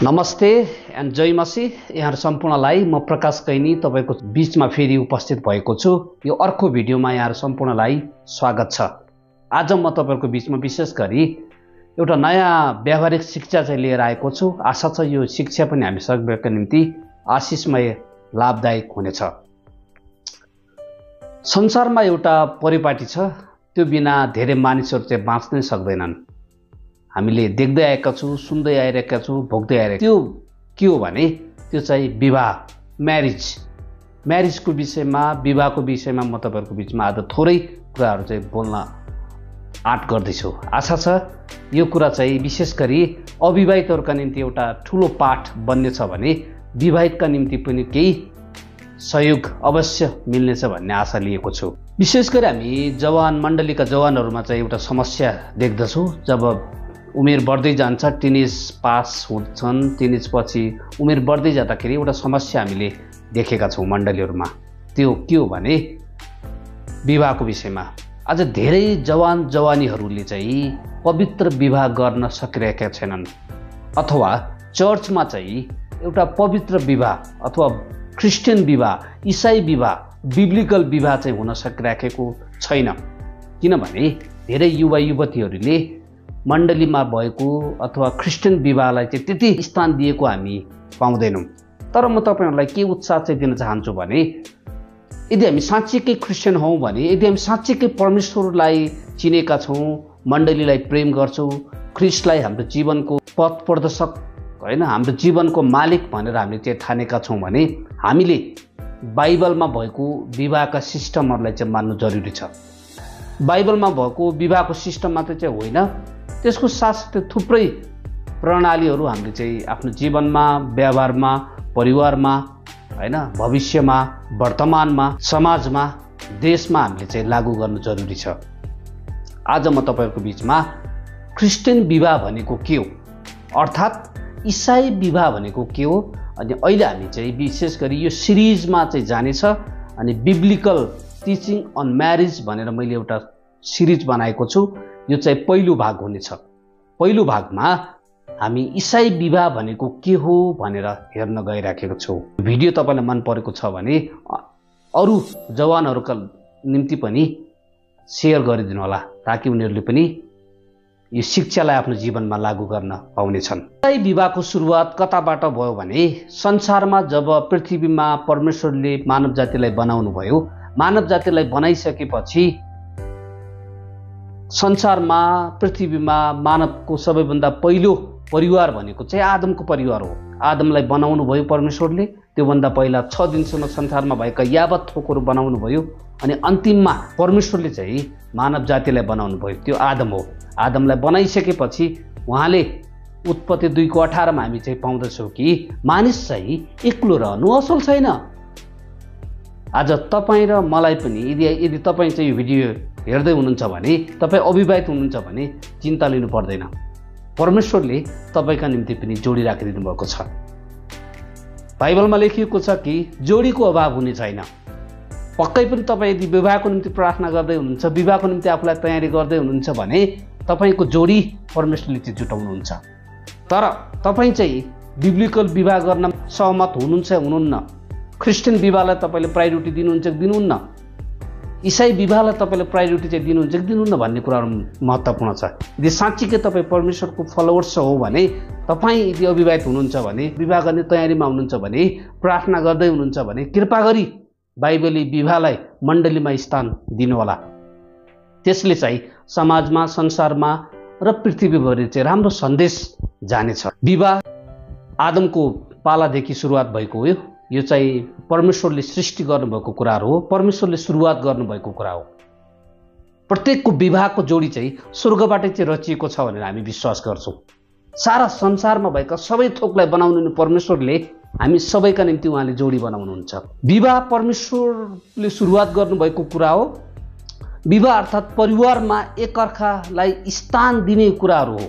नमस्ते एन्ड जय मसीह यहाँ सम्पूर्णलाई म प्रकाश कैनी तपाईको बीचमा फेरि उपस्थित भएको छु। यो अर्को भिडियोमा यहाँ सम्पूर्णलाई स्वागत छ। आज म तपाईहरुको बीचमा विशेष गरी एउटा नयाँ व्यावहारिक शिक्षा चाहिँ लिएर आएको छु। आशा छ यो शिक्षा पनि हामी सबैका निम्ति आशिषमय लाभदायक हुनेछ। संसारमा एउटा परिपाटी छ, त्यो बिना धेरै मानिसहरु चाहिँ बाँच्नै सक्दैनन्। हामीले देख्दै आएका छौं, सुन्दै आइरहेका छौं, भोग्दै आइरहेका। त्यो के हो भने त्यो चाहिँ विवाह, म्यारेजको विषयमा, विवाहको विषयमा म तपाईहरुको बीचमा आज थोरै कुराहरु चाहिँ बोल्न आँट गर्दै छु। आशा छ यो कुरा चाहिँ विशेष गरी अविवाहितहरुका निम्ति एउटा ठूलो पाठ बन्नेछ भने विवाहितका निम्ति पनि केही सहयोग अवश्य मिल्नेछ भन्ने आशा लिएको छु। विशेष गरी हामी जवान मण्डलीका जवानहरुमा चाहिँ एउटा समस्या देख्दछौं। जब उमेर बढ्दै जान्छ, टिनेज पास हुन्छन्, टिनेज पछि उमेर बढ्दै जाँदाखेरि एउटा समस्या हामीले देखेका छौं मण्डलीहरुमा। त्यो के हो भने विवाहको विषयमा आज धेरै जवान जवानीहरुले चाहिँ पवित्र विवाह गर्न सकिरहेका छैनन्, अथवा चर्चमा चाहिँ एउटा पवित्र विवाह अथवा क्रिस्चियन विवाह, ईसाई विवाह, बिब्लिकल विवाह चाहिँ हुन सकिरहेको छैन। किनभने धेरै युवा युवतीहरुले मण्डलीमा भएको अथवा क्रिस्चियन विवाहलाई चाहिँ त्यति स्थान दिएको हामी पाउँदैनौं। तर म तपाईहरुलाई के उत्साह चाहिँ दिन चाहन्छु भने यदि हामी साँच्चैकै क्रिस्चियन हौं भने, यदि हामी साँच्चैकै परमेश्वरलाई चिनेका छौं, मण्डलीलाई प्रेम गर्छौं, ख्रीष्टलाई हाम्रो जीवनको पथ प्रदर्शक हैन, हाम्रो जीवनको मालिक भनेर हामीले चाहिँ ठानेका छौं भने हामीले बाइबलमा भएको विवाहका सिस्टमहरुलाई चाहिँ मान्नु जरुरी छ। बाइबलमा भएको विवाहको सिस्टम मात्र चाहिँ होइन, त्यसको साथसाथै थुप्रै प्रणालीहरु हामीले चाहिँ आफ्नो जीवनमा, व्यवहारमा, परिवारमा हैन, भविष्यमा, वर्तमानमा, समाजमा, देशमा हामीले चाहिँ लागू गर्नु जरुरी छ। आज म तपाईहरुको बीचमा क्रिस्चियन विवाह भनेको के हो, अर्थात् ईसाई विवाह भनेको के हो, अनि अहिले हामी चाहिँ विशेष गरी यो सिरिजमा चाहिँ जानेछ। अनि बिब्लिकल टिचिङ अन म्यारेज भनेर मैले एउटा सिरिज बनाएको छु। यो चाहिँ पहिलो भाग हुनेछ। पहिलो भागमा हामी ईसाई विवाह भनेको के हो भनेर हेर्न गइराखेको छौं। भिडियो तपाईलाई मन परेको छ भने अरु जवानहरुका निम्ति पनि शेयर गरिदिनु होला, ताकि उनीहरुले पनि यो शिक्षालाई आफ्नो जीवनमा लागू गर्न पाउनेछन्। ईसाई विवाहको सुरुवात कताबाट भयो भने संसारमा जब पृथ्वीमा परमेश्वरले मानव जातिलाई बनाउनु भयो, मानव जातिलाई बनाइसकेपछि संसारमा पृथ्वीमा मानवको सबैभन्दा पहिलो परिवार भनेको चाहिँ आदमको परिवार हो। आदमलाई बनाउनु भयो परमेश्वरले, त्यो भन्दा पहिला 6 दिनसम्म संसारमा भएका यावत थोकहरु बनाउनु भयो, अनि अन्तिममा परमेश्वरले चाहिँ मानव जातिलाई बनाउनु भयो, त्यो आदम हो। आदमलाई बनाइसकेपछि उहाँले उत्पत्ति 2:18 मा हामी चाहिँ पाउँदछौं कि मानिस चाहिँ एक्लो रहनु असल छैन। आज तपाई र मलाई पनि यदि तपाई चाहिँ यो भिडियो हेर्दै हुनुहुन्छ भने, तपाई अविवाहित हुनुहुन्छ भने चिन्ता लिनु पर्दैन। परमेश्वरले तपाईका निम्ति पनि जोडी राखिदिनु भएको छ। बाइबलमा लेखिएको छ कि जोडीको अभाव हुने छैन। पक्कै पनि तपाई यदि विवाहको निम्ति प्रार्थना गर्दै हुनुहुन्छ, विवाहको निम्ति आफूलाई तयारी गर्दै हुनुहुन्छ भने तपाईको जोडी परमेश्वरले चाहिँ जुटाउनुहुन्छ। तर तपाई चाहिँ बिब्लिकल विवाह गर्न सहमत हुनुहुन्छ हुनुहुन्न, क्रिस्चियन विवाहलाई तपाईले प्रायोरिटी दिनुहुन्छ कि दिनुहुन्न, ईसाई विवाहलाई तपाईले प्रायोरिटी चाहिँ दिनुहुन्छ कि दिनुहुन्न भन्ने कुराहरु महत्त्वपूर्ण छ। यदि साँच्चीकै तपाई परमेश्वरको फलोवर्स हो भने, तपाई यदि अविवाहित हुनुहुन्छ भने, विवाह गर्ने तयारीमा हुनुहुन्छ भने, प्रार्थना गर्दै हुनुहुन्छ भने कृपा गरी बाइबली विवाहलाई मण्डलीमा स्थान दिनु होला। त्यसले चाहिँ समाजमा, संसारमा र पृथ्वीभरि चाहिँ राम्रो सन्देश जानेछ। विवाह आदमको पालादेखि सुरुवात भएको हो। यो चाहिँ परमेश्वरले सृष्टि गर्नुभएको कुरा हो, परमेश्वरले सुरुवात गर्नुभएको कुरा हो। प्रत्येकको विवाहको जोडी चाहिँ स्वर्गबाटै चाहिँ रचिएको छ भनेर हामी विश्वास गर्छौं। सारा संसारमा भएका सबै थोकलाई बनाउनु परमेश्वरले हामी सबैका निम्ति उहाँले जोडी बनाउनुहुन्छ। विवाह परमेश्वरले सुरुवात गर्नुभएको कुरा हो। विवाह अर्थात् परिवारमा एकअर्कालाई स्थान दिने कुराहरु हो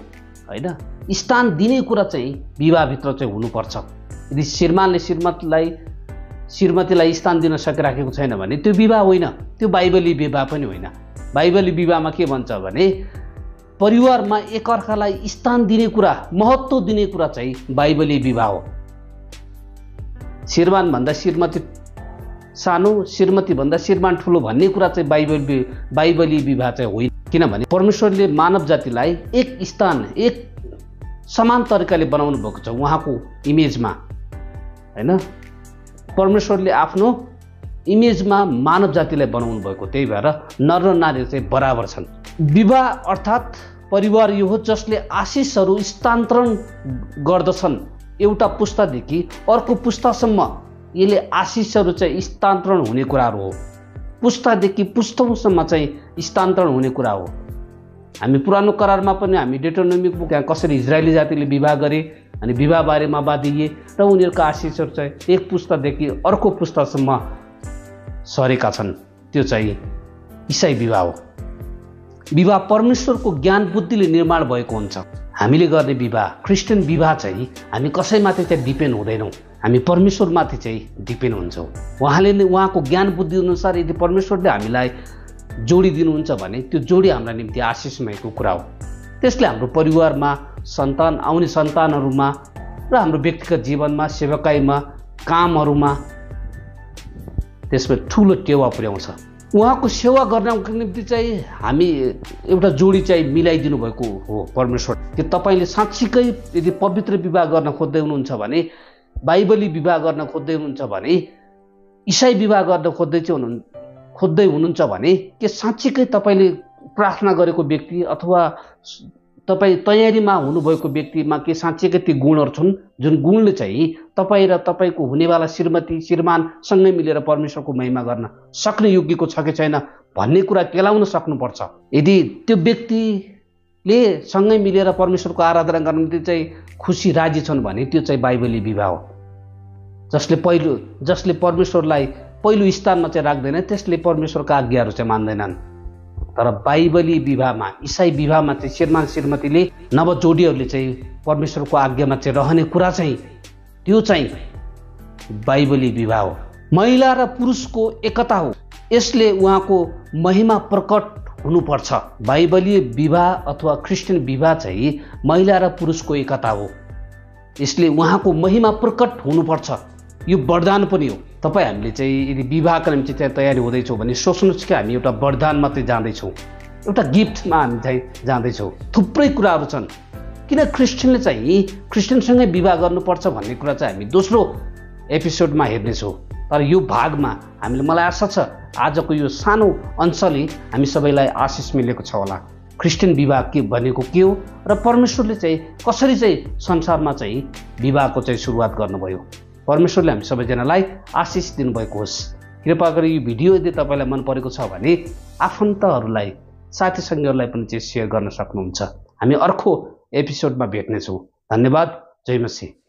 हैन। स्थान दिने कुरा चाहिँ विवाहभित्र चाहिँ हुनुपर्छ। यदि श्रीमानले श्रीमतीलाई स्थान दिन सकिराखेको छैन भने त्यो विवाह होइन, त्यो बाइबली विवाह पनि होइन। बाइबली विवाहमा के भन्छ भने परिवारमा एकअर्कालाई स्थान दिने कुरा, महत्त्व दिने कुरा चाहिँ बाइबलीय विवाह हो। श्रीमान भन्दा श्रीमती सानो, श्रीमती भन्दा श्रीमान ठुलो भन्ने कुरा चाहिँ बाइबलीय विवाह चाहिँ होइन। किनभने परमेश्वरले मानव जातिलाई एक स्थान, एक समान तरिकाले बनाउनु भएको छ उहाँको इमेजमा, हैन? परमेश्वरले आफ्नो इमेजमा मानव जातिलाई बनाउनु भएको, त्यही भएर नर र नारी चाहिँ बराबर छन्। विवाह अर्थात् परिवार यो हो जसले आशिषहरू स्थानान्तरण गर्दछन्। एउटा पुस्तादेखि अर्को पुस्तासम्म यसले आशिषहरू चाहिँ स्थानान्तरण हुने कुराहरू हो। पुस्तादेखि पुस्तौँसम्म चाहिँ स्थानान्तरण हुने कुरा हो। हामी पुरानो करारमा पनि हामी डेट्रोनोमिक बुक कसरी इजरायली जातिले विवाह गरे अनि विवाह बारेमा बाधिए र उनीहरूका आशिषहरू चाहिँ एक पुस्तादेखि अर्को पुस्तासम्म सरेका छन्। त्यो चाहिँ ईसाई विवाह हो। विवाह परमेश्वरको ज्ञान बुद्धिले निर्माण भएको हुन्छ। हामीले गर्ने विवाह, क्रिस्चियन विवाह चाहिँ हामी कसैमाथि चाहिँ डिपेन्ड हुँदैनौँ, हामी परमेश्वरमाथि चाहिँ डिपेन्ड हुन्छौँ। उहाँले नै उहाँको ज्ञान बुद्धि अनुसार यदि परमेश्वरले हामीलाई जोडी दिनुहुन्छ भने त्यो जोडी हाम्रा निम्ति आशिषमयको कुरा हो। त्यसले हाम्रो परिवारमा, सन्तान, आउने सन्तानहरूमा र हाम्रो व्यक्तिगत जीवनमा, सेवाकाईमा, कामहरूमा त्यसमा ठुलो टेवा पुर्याउँछ। उहाँको सेवा गर्नको निम्ति चाहिँ हामी एउटा जोडी चाहिँ मिलाइदिनु भएको हो परमेश्वर। कि तपाईँले साँच्चीकै यदि पवित्र विवाह गर्न खोज्दै हुनुहुन्छ भने, बाइबली विवाह गर्न खोज्दै हुनुहुन्छ भने, ईसाई विवाह गर्न खोज्दै हुनुहुन्छ भने, के साँच्चीकै तपाईँले प्रार्थना गरेको व्यक्ति अथवा तपाईँ तयारीमा हुनुभएको व्यक्तिमा के साँच्चीकै ती गुणहरू छन् जुन गुणले चाहिँ तपाईँ र तपाईँको हुनेवाला श्रीमती श्रीमानसँगै मिलेर परमेश्वरको महिमा गर्न सक्ने योग्यको छ कि छैन भन्ने कुरा केलाउन सक्नुपर्छ। यदि त्यो व्यक्तिले सँगै मिलेर परमेश्वरको आराधना गर्न निम्ति चाहिँ खुसी राजी छन् भने त्यो चाहिँ बाइबली विवाह हो। जसले परमेश्वरलाई पहिलो स्थानमा चाहिँ राख्दैन, त्यसले परमेश्वरका आज्ञाहरू चाहिँ मान्दैनन्। तर बाइबली विवाहमा, ईसाई विवाहमा चाहिँ श्रीमान श्रीमतीले, नवजोडीहरूले चाहिँ परमेश्वरको आज्ञामा चाहिँ रहने कुरा चाहिँ त्यो चाहिँ बाइबली विवाह हो। महिला र पुरुषको एकता हो। यसले उहाँको महिमा प्रकट हुनुपर्छ। बाइबलीय विवाह अथवा क्रिस्चियन विवाह चाहिँ महिला र पुरुषको एकता हो। यसले उहाँको महिमा प्रकट हुनुपर्छ। यो वरदान पनि हो। तपाईँ हामीले चाहिँ यदि विवाहका निम्ति चाहिँ तयारी हुँदैछौँ भने सोच्नुहोस् कि हामी एउटा वरदानमा चाहिँ जाँदैछौँ, एउटा गिफ्टमा हामी चाहिँ जाँदैछौँ। थुप्रै कुराहरू छन्। किन क्रिस्चियनले चाहिँ क्रिस्चियनसँगै विवाह गर्नुपर्छ भन्ने कुरा चाहिँ हामी दोस्रो एपिसोडमा हेर्नेछौँ। तर यो भागमा हामीले, मलाई आशा छ आजको यो सानो अंशले हामी सबैलाई आशिष मिलेको छ होला। क्रिस्चियन विवाह के भनेको के हो र परमेश्वरले चाहिँ कसरी चाहिँ संसारमा चाहिँ विवाहको चाहिँ सुरुवात गर्नुभयो। परमेश्वरले हामी सबैजनालाई आशिष दिनुभएको होस्। कृपा गरी यो भिडियो यदि तपाईँलाई मन परेको छ भने आफन्तहरूलाई, साथीसङ्गीहरूलाई पनि चाहिँ सेयर गर्न सक्नुहुन्छ। हामी अर्को एपिसोडमा भेट्नेछौँ। धन्यवाद। जय मसीह।